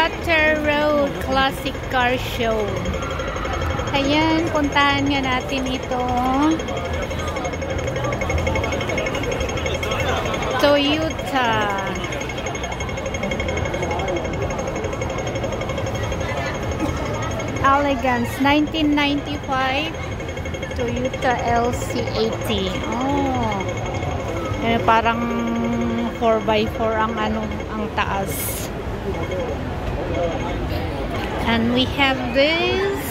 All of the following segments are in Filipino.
Cutter Road Classic Car Show. Ayan, puntahan nga natin ito. Toyota. Elegance 1995 Toyota LC80. Oh. Parang 4x4 ang taas. And we have this.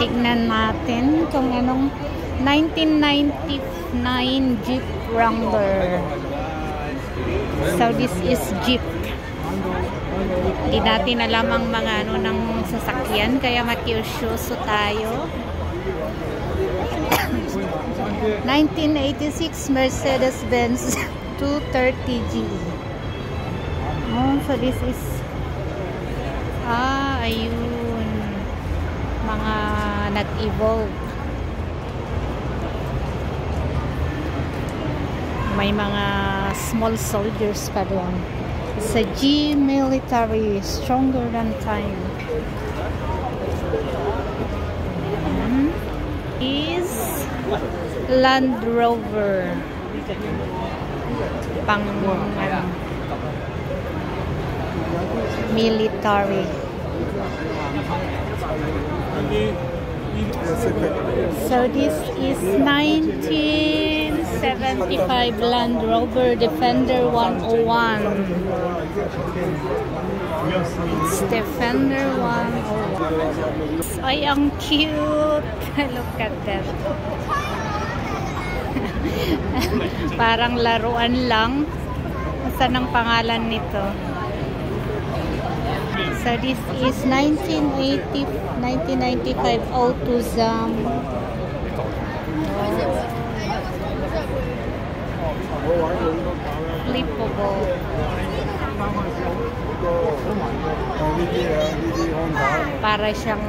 Tignan natin kung anong 1999 Jeep Wrangler. So this is Jeep. Hindi natin alam ang mga ng sasakyan, kaya makiusyoso tayo. 1986 Mercedes-Benz 230G. Oh, so this is ayun, mga nag-evolve. May mga small soldiers pa doon. Sa G military, stronger than time. Is Land Rover. Pang military. So this is 1975 Land Rover Defender 101. It's Defender 101. Ay, ang cute. Look at that. Parang laruan lang. Saan ang pangalan nito? So this is 1995 Autozam. Flippable. Para siyang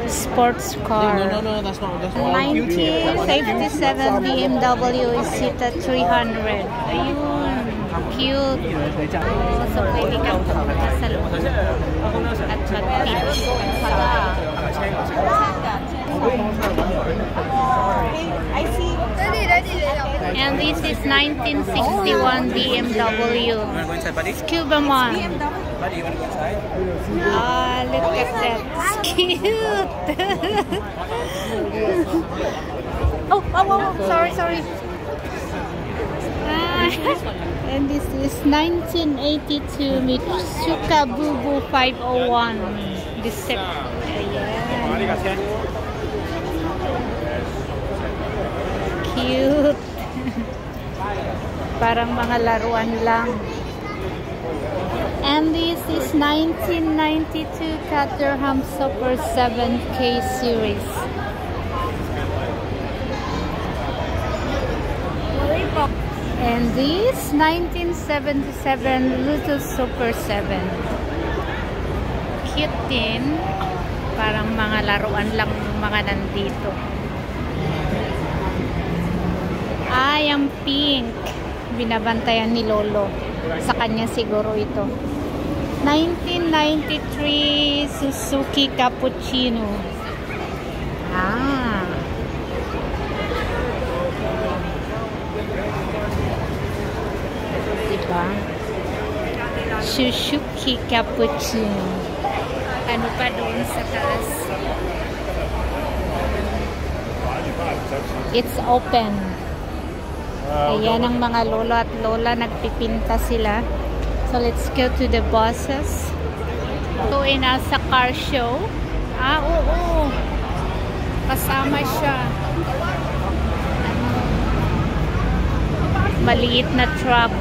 sports car. 1957 BMW Isetta 300. Ayun. Cute. So, pwede kang pumunta sa loob at mag-pitch. And this is 1961 BMW Scuba Mon. Look at that. It's cute. Sorry. And this is 1982 Mitsuka Bubu 501. Cute. Parang mga laruan lang. And this is 1992 Caterham Super 7K series. And this 1977 Lotus Super 7. Cute din. Parang mga laruan lang mga nandito. Ang pink. Binabantayan ni Lolo. Sa kanya siguro ito. 1993 Suzuki Cappuccino. Diba? Suzuki Cappuccino. Ano pa doon sa taas? It's open. Ayan ang mga lolo at lola, nagpipinta sila. So let's go to the buses. Ito ay nasa car show. Oo. Kasama siya. Maliit na truck.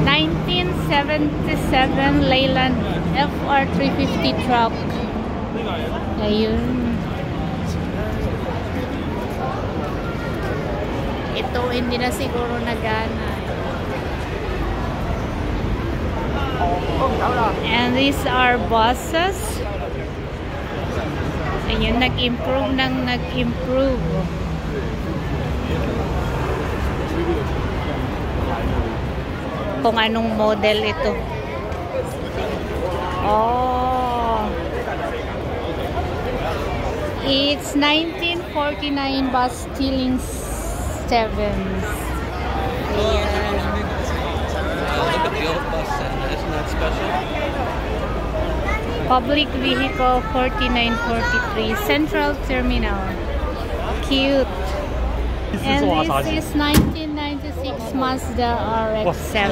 1977 Leyland FR350 truck. Ayun. Ito hindi na siguro nagana. And these are buses. Ayun, nag-improve. kung anong model ito. Oh. It's 1949 Bastille 7. Ayan. Look at the old bus, isn't that special? Public Vehicle 4943 Central Terminal. Cute. And this is 1996 Mazda RX-7.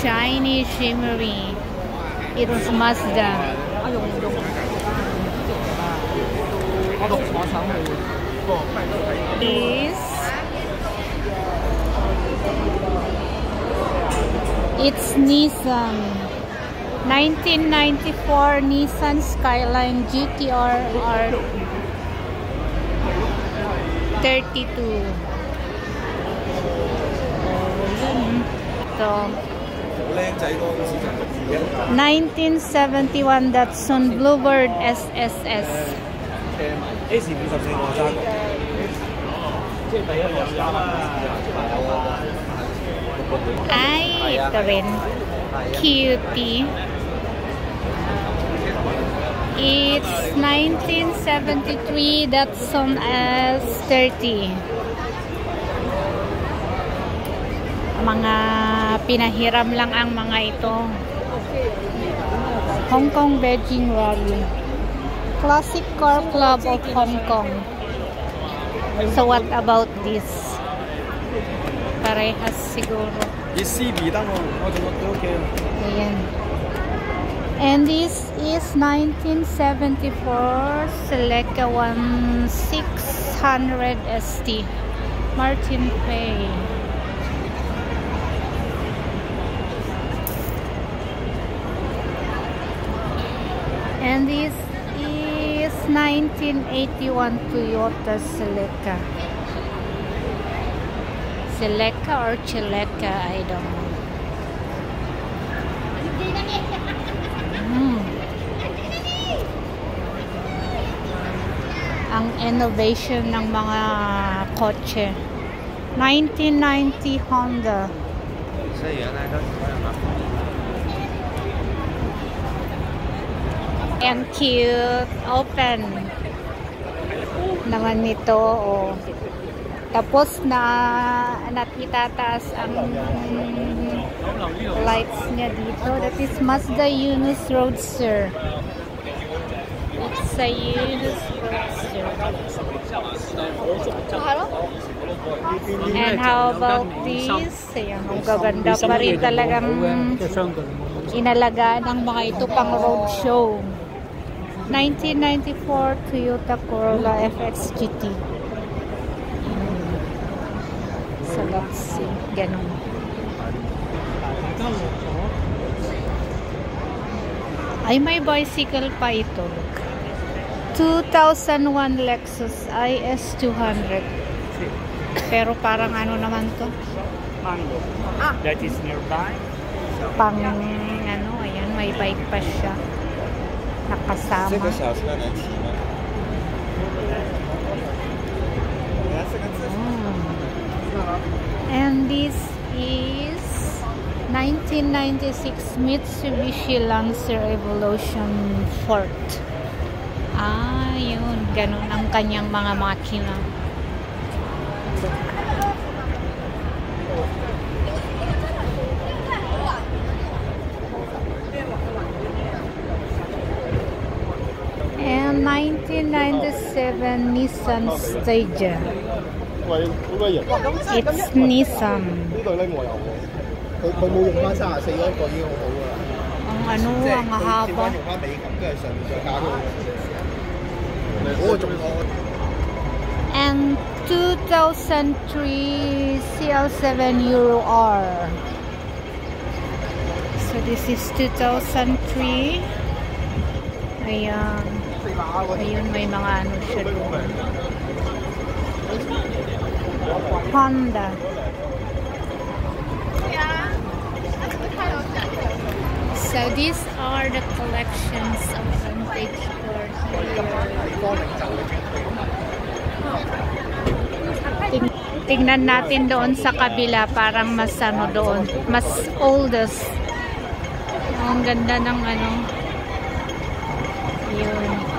Shiny, shimmery. It's Mazda. It's Nissan. 1994 Nissan Skyline GTR R32. So, 1971 Datsun Bluebird SSS. Ay, ito rin. Cutie. It's 1973 Datsun S30. Mga pinahiram lang ang mga ito. Hong Kong Beijing Rally. Classic Car Club of Hong Kong. So what about this? Parehas siguro. Ayan. And this is 1974 Celica 1600 ST Martin Fay. And this is 1981 Toyota Celica. Celica or Celica, I don't know. Ang innovation ng mga kotse. 1990 Honda. And cute. Open naman nito. Oh. Tapos itataas ang lights niya dito. That is Mazda Yunus Roadster. It's a Yunus Roadster. And how about this? Ayan, ang gaganda pa rin talagang inalagaan ng mga ito pang road show. 1994 Toyota Corolla FX GT. So let's see. Ganun. Ay, may bicycle pa ito. Look. 2001 Lexus IS 200. Pero parang ano naman to? Mango. That is nearby. Pang ano, ayan, may bike pa siya. Nakasama. And this is 1996 Mitsubishi Lancer Evolution Forte. Ah, yun. Ganun ang kanyang mga makina. And 1997 Nissan Stagea. It's Nissan. Ang ano, ang haba. And 2003 CL7 Euro R. So this is 2003. Ayan. Ayun, may mga ano siya doon. Honda. So these are the collections of vintage cars here. Tingnan natin doon sa kabila, parang mas ano doon, mas oldest. Ang ganda ng ano. Yun.